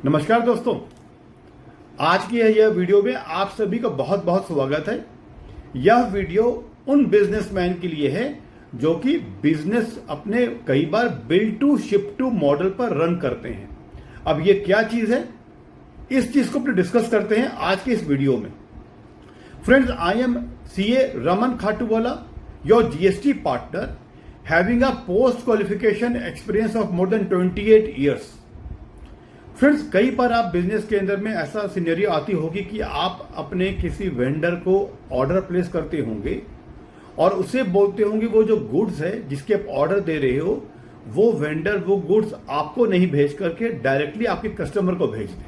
नमस्कार दोस्तों, आज की यह वीडियो में आप सभी का बहुत बहुत स्वागत है। यह वीडियो उन बिजनेसमैन के लिए है जो कि बिजनेस अपने कई बार bill to ship to model पर रन करते हैं। अब ये क्या चीज है, इस चीज को अपने डिस्कस करते हैं आज के इस वीडियो में। Friends, I am CA Raman Khatuwala, your GST partner, having a post qualification experience of more than 28 years. Friends, कई बार आप बिजनेस के अंदर में ऐसा सिनेरियो आती होगी कि आप अपने किसी वेंडर को ऑर्डर प्लेस करते होंगे और उसे बोलते होंगे वो जो गुड्स है जिसके आप ऑर्डर दे रहे हो वो वेंडर वो गुड्स आपको नहीं भेज करके डायरेक्टली आपके कस्टमर को भेज दे।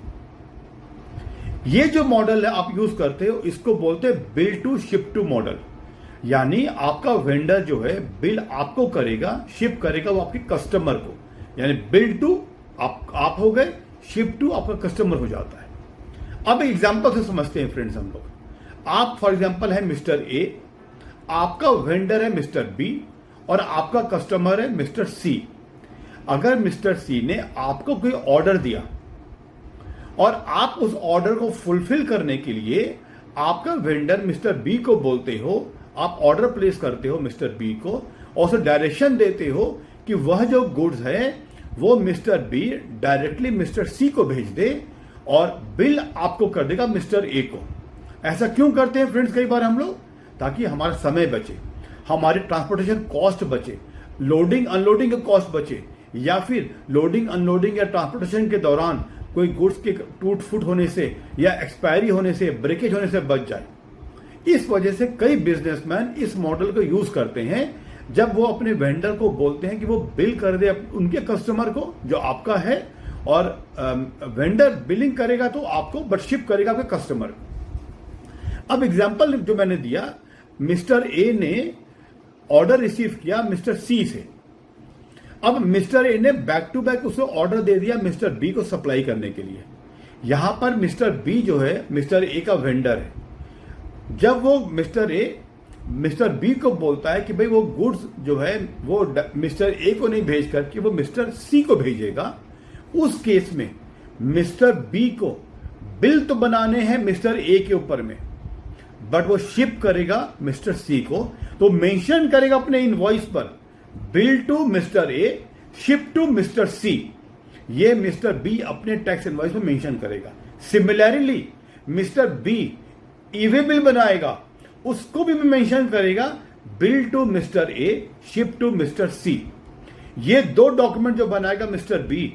ये जो मॉडल है आप यूज करते हो, इसको बोलते हैं bill to ship to model. यानी आपका वेंडर जो है बिल आपको करेगा, शिप करेगा वो आपके कस्टमर को। यानी बिल टू आप हो गए, शिप टू आपका कस्टमर हो जाता है। अब एग्जांपल से समझते हैं फ्रेंड्स हम लोग। आप फॉर एग्जांपल है मिस्टर ए, आपका वेंडर है मिस्टर बी और आपका कस्टमर है मिस्टर सी। अगर मिस्टर सी ने आपको कोई ऑर्डर दिया और आप उस ऑर्डर को फुलफिल करने के लिए आपका वेंडर मिस्टर बी को बोलते हो, आप ऑर्डर प्लेस करते हो मिस्टर बी को और उसे डायरेक्शन देते हो कि वह जो गुड्स है वो मिस्टर बी डायरेक्टली मिस्टर सी को भेज दे और बिल आपको कर देगा मिस्टर ए को। ऐसा क्यों करते हैं फ्रेंड्स कई बार हम लोग? ताकि हमारा समय बचे, हमारी ट्रांसपोर्टेशन कॉस्ट बचे, लोडिंग अनलोडिंग का कॉस्ट बचे, या फिर लोडिंग अनलोडिंग या ट्रांसपोर्टेशन के दौरान कोई गुड्स के टूट फूट होने से या एक्सपायरी होने से, ब्रेकेज होने से बच जाए। इस वजह से कई बिजनेसमैन इस मॉडल को यूज करते हैं जब वो अपने वेंडर को बोलते हैं कि वो बिल कर दे उनके कस्टमर को जो आपका है, और वेंडर बिलिंग करेगा तो आपको बट शिप करेगा आपके कस्टमर को। अब एग्जांपल जो मैंने दिया, मिस्टर ए ने ऑर्डर रिसीव किया मिस्टर सी से। अब मिस्टर ए ने बैक टू बैक उसे ऑर्डर दे दिया मिस्टर बी को सप्लाई करने के लिए। यहां पर मिस्टर बी जो है मिस्टर ए का वेंडर है। जब वो मिस्टर ए मिस्टर बी को बोलता है कि भाई वो गुड्स जो है वो मिस्टर ए को नहीं भेज करके वो मिस्टर सी को भेजेगा, उस केस में मिस्टर बी को बिल तो बनाने हैं मिस्टर ए के ऊपर में, बट वो शिप करेगा मिस्टर सी को। तो मेंशन करेगा अपने इनवॉइस पर bill to mister A, ship to mister C. ये मिस्टर बी अपने टैक्स इनवॉइस में मेंशन करेगा। Similarly mister B e way bill बनाएगा, उसको भी मेंशन करेगा bill to mister A, ship to mister C. ये दो डॉक्यूमेंट जो बनाएगा मिस्टर बी,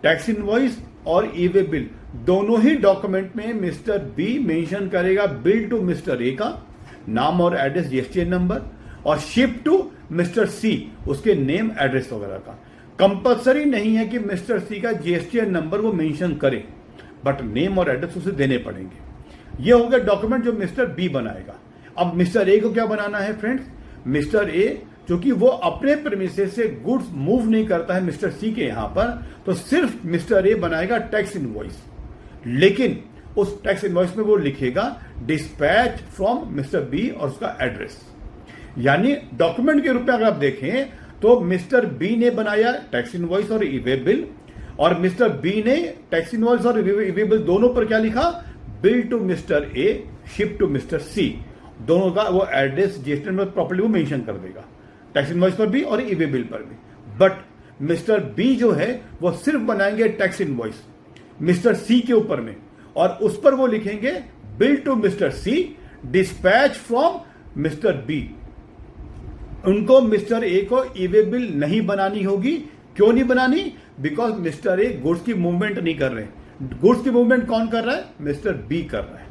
टैक्स इनवॉइस और ईवे बिल, दोनों ही डॉक्यूमेंट में मिस्टर बी मेंशन करेगा बिल टू मिस्टर ए का नाम और एड्रेस, GSTN नंबर, और शिप टू मिस्टर सी उसके नेम एड्रेस वगैरह का। कंपल्सरी नहीं है कि मिस्टर सी का GSTN नंबर वो मेंशन करे, बट नेम और एड्रेस उसे देने पड़ेंगे। ये हो गया डॉक्यूमेंट जो मिस्टर बी बनाएगा। अब मिस्टर ए को क्या बनाना है फ्रेंड्स? मिस्टर ए क्योंकि वो अपने प्रेमिसेस से गुड्स मूव नहीं करता है मिस्टर सी के यहां पर, तो सिर्फ मिस्टर ए बनाएगा टैक्स इनवॉइस। लेकिन उस टैक्स इनवॉइस में वो लिखेगा डिस्पैच फ्रॉम मिस्टर बी और उसका एड्रेस। यानी डॉक्यूमेंट के रूप में अगर आप देखें तो मिस्टर बी ने बनाया टैक्स इनवॉइस और ईवे बिल, और मिस्टर बी ने टैक्स इनवॉइस और ईवे बिल दोनों पर क्या लिखा? Bill to mister A, ship to mister C. दोनों का वो एड्रेस GST नंबर प्रॉपर्ली वो मेंशन कर देगा, टैक्स इनवॉइस पर भी और ईवे बिल पर भी। बट मिस्टर बी जो है वो सिर्फ बनाएंगे टैक्स इनवॉइस मिस्टर सी के ऊपर में, और उस पर वो लिखेंगे bill to mister C, dispatch from mister B. उनको मिस्टर ए को ईवे बिल नहीं बनानी होगी। क्यों नहीं बनानी? बिकॉज मिस्टर ए गुड्स की मूवमेंट नहीं कर रहे। गुड्स की मूवमेंट कौन कर रहा है? मिस्टर बी कर रहा है।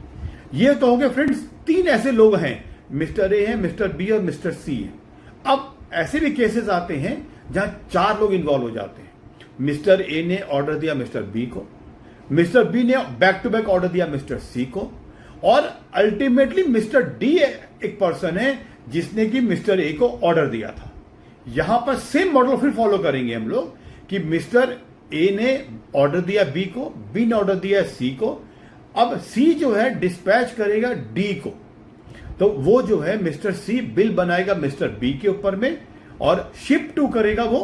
ये तो हो गए फ्रेंड्स, तीन ऐसे लोग हैं, मिस्टर ए है, मिस्टर बी और मिस्टर सी है। अब ऐसे भी केसेस आते हैं जहां चार लोग इन्वॉल्व हो जाते हैं। मिस्टर ए ने ऑर्डर दिया मिस्टर बी को, मिस्टर बी ने बैक टू बैक ऑर्डर दिया मिस्टर सी को, और अल्टीमेटली मिस्टर डी एक पर्सन है जिसने कि मिस्टर ए को ऑर्डर दिया था। यहां पर सेम मॉडल फिर फॉलो करेंगे हम लोग कि मिस्टर ए ने ऑर्डर दिया बी को, बी ने ऑर्डर दिया सी को। अब सी जो है डिस्पैच करेगा डी को, तो वो जो है मिस्टर सी बिल बनाएगा मिस्टर बी के ऊपर में और शिप टू करेगा वो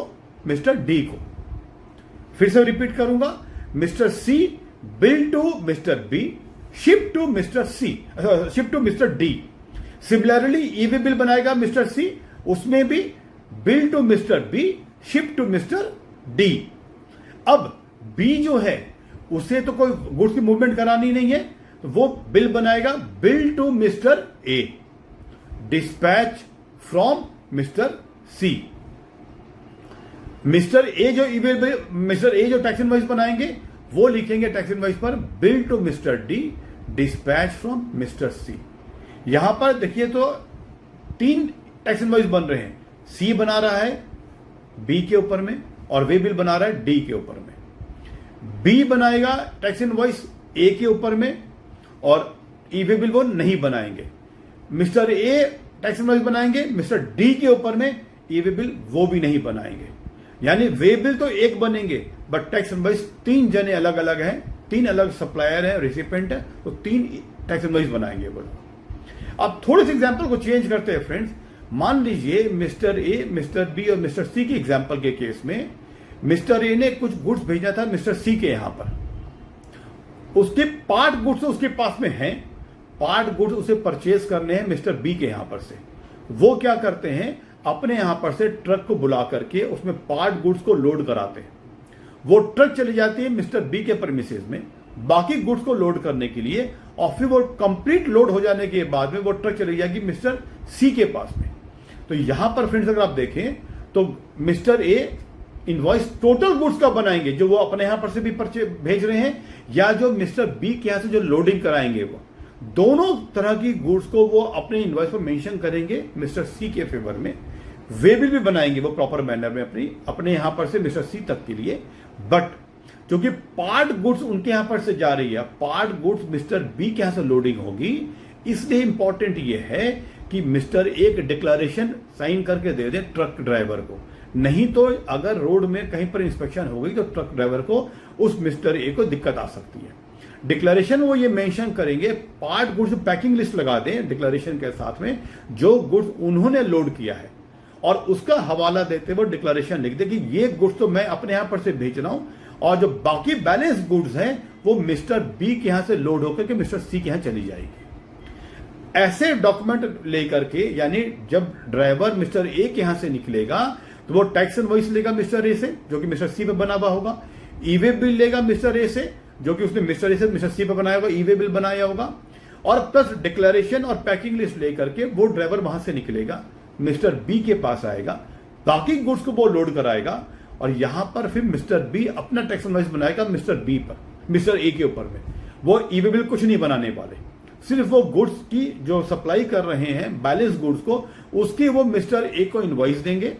मिस्टर डी को। फिर से रिपीट करूंगा, mister C bill to mister B, ship to mister C, ship to mister D. Similarly E way bill बनाएगा मिस्टर सी, उसमें भी bill to mister B, ship to mister D. अब B जो है उसे तो कोई गुड्स की मूवमेंट करानी नहीं है, तो वो बिल बनाएगा bill to mister A, dispatch from mister C. Mister A जो टैक्स इनवॉइस बनाएंगे वो लिखेंगे टैक्स इनवॉइस पर bill to mister D, dispatch from mister C. यहां पर देखिए तो 3 टैक्स इनवॉइस बन रहे हैं, सी बना रहा है बी के ऊपर में और वे बिल बना रहा है डी के ऊपर में। बी बनाएगा टैक्स इनवॉइस ए के ऊपर में और ई वे बिल वो नहीं बनाएंगे। मिस्टर ए टैक्स इनवॉइस बनाएंगे मिस्टर डी के ऊपर में, ई वे बिल वो भी नहीं बनाएंगे। यानी वे बिल तो एक बनेंगे बट टैक्स इनवॉइस 3 जने अलग अलग हैं, 3 अलग सप्लायर है, रिसिपेंट है, तो 3 टैक्स इनवॉइस बनाएंगे वो। अब थोड़े से एग्जांपल को चेंज करते हैं फ्रेंड्स। मान लीजिए मिस्टर ए, मिस्टर बी और मिस्टर सी की एग्जांपल के केस में मिस्टर ए ने कुछ गुड्स भेजा था मिस्टर सी के यहां पर, उसके पार्ट गुड्स उसके पास में हैं, पार्ट गुड्स उसे परचेज करने हैं मिस्टर बी के यहां पर से। वो क्या करते हैं, अपने यहां पर से ट्रक को बुला करके उसमें पार्ट गुड्स को लोड कराते हैं। वो ट्रक चली जाती है मिस्टर बी के प्रेमिसेस में बाकी गुड्स को लोड करने के लिए, और फिर वो कंप्लीट लोड हो जाने के बाद में वो ट्रक चली जाएगी मिस्टर सी के पास में। तो यहां पर फ्रेंड्स अगर आप देखें तो mister A invoice total goods का बनाएंगे जो वो अपने यहां पर से भी भेज रहे हैं, या जो मिस्टर बी के यहां से जो लोडिंग कराएंगे, वो दोनों तरह की गुड्स को वो अपने इनवॉइस पर मेंशन करेंगे मिस्टर सी के फेवर में। वे बिल भी बनाएंगे वो प्रॉपर मैनर में अपने यहां पर से मिस्टर सी तक के लिए। बट क्योंकि पार्ट गुड्स उनके यहां पर से जा रही है, पार्ट गुड्स मिस्टर बी के यहां से लोडिंग होगी, इसलिए इंपॉर्टेंट ये है कि मिस्टर ए एक डिक्लेरेशन साइन करके दे दे ट्रक ड्राइवर को। नहीं तो अगर रोड में कहीं पर इंस्पेक्शन हो गई तो ट्रक ड्राइवर को उस मिस्टर ए को दिक्कत आ सकती है। डिक्लेरेशन वो ये मेंशन करेंगे, पार्ट गुड्स पैकिंग लिस्ट लगा दें डिक्लेरेशन के साथ में जो गुड्स उन्होंने लोड किया है, और उसका हवाला देते हुए डिक्लेरेशन लिख दे कि ये गुड्स तो मैं अपने यहां पर से भेज रहा हूं, और जो बाकी बैलेंस गुड्स हैं वो मिस्टर बी के यहां से लोड होकर के मिस्टर सी के यहां चली जाएगी। ऐसे डॉक्यूमेंट लेकर के, यानी जब ड्राइवर मिस्टर ए के यहां से निकलेगा तो वो टैक्स इनवॉइस लेगा मिस्टर ए से जो कि मिस्टर सी पे बना हुआ होगा, ई वे बिल लेगा मिस्टर ए से जो कि उसने मिस्टर ए से मिस्टर सी पे बनाया होगा, ई वे बिल बनाया होगा, और प्लस डिक्लेरेशन और पैकिंग लिस्ट लेकर के वो ड्राइवर वहां से निकलेगा, मिस्टर बी के पास आएगा, बाकी गुड्स को वो लोड कराएगा, और यहां पर फिर मिस्टर बी अपना टैक्स इनवॉइस बनाएगा मिस्टर बी पर, मिस्टर ए के ऊपर में। वो ई वे बिल कुछ नहीं बनाने वाले, सिर्फ वो गुड्स की जो सप्लाई कर रहे हैं बैलेंस गुड्स को, उसकी वो मिस्टर ए को इनवॉइस देंगे,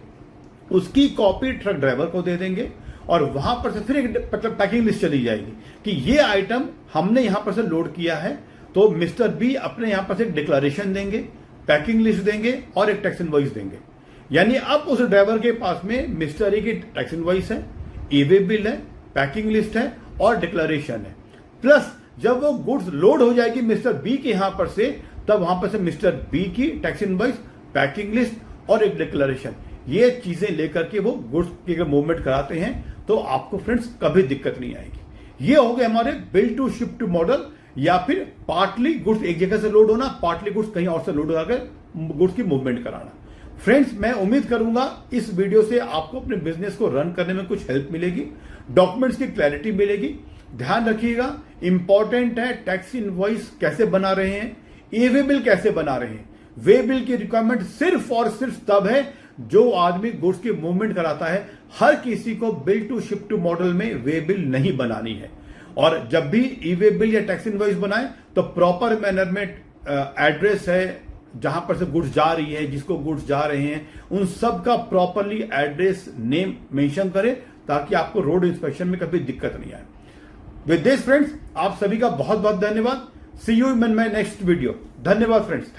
उसकी कॉपी ट्रक ड्राइवर को दे देंगे, और वहां पर से फिर एक पैकिंग लिस्ट चली जाएगी कि ये आइटम हमने यहां पर से लोड किया है। तो मिस्टर बी अपने यहां पर से एक डिक्लेरेशन देंगे, पैकिंग लिस्ट देंगे और एक टैक्स इनवॉइस देंगे। यानी अब उस ड्राइवर के पास में मिस्टर ए की टैक्स इनवॉइस है, ई वे बिल है, पैकिंग लिस्ट है और डिक्लेरेशन है। प्लस जब वो गुड्स लोड हो जाएगी मिस्टर बी के यहां पर से, तब वहां पर से मिस्टर बी की टैक्स इनवॉइस, पैकिंग लिस्ट और एक डिक्लेरेशन, ये चीजें लेकर के वो गुड्स की अगर मूवमेंट कराते हैं तो आपको फ्रेंड्स कभी दिक्कत नहीं आएगी। ये हो गए हमारे bill to ship to model, या फिर पार्टली गुड्स एक जगह से लोड होना, पार्टली गुड्स कहीं और से लोड होकर गुड्स की मूवमेंट कराना। फ्रेंड्स, मैं उम्मीद करूंगा इस वीडियो से आपको अपने बिजनेस को रन करने में कुछ हेल्प मिलेगी, डॉक्यूमेंट्स की क्लैरिटी मिलेगी। ध्यान रखिएगा, इंपॉर्टेंट है टैक्स इनवॉइस कैसे बना रहे हैं, ई वे बिल कैसे बना रहे हैं। वे बिल की रिक्वायरमेंट सिर्फ और सिर्फ तब है जो आदमी गुड्स की मूवमेंट कराता है। हर किसी को bill to ship to model में वे बिल नहीं बनानी है, और जब भी ई वे बिल या टैक्स इनवॉइस बनाए तो प्रॉपर मैनर में एड्रेस है जहां पर से गुड्स जा रही है, जिसको गुड्स जा रहे हैं, उन सब का प्रॉपरली एड्रेस नेम मेंशन करें ताकि आपको रोड इंस्पेक्शन में कभी दिक्कत नहीं आए। विद दिस फ्रेंड्स, आप सभी का बहुत बहुत धन्यवाद। See you in my next video. धन्यवाद फ्रेंड्स।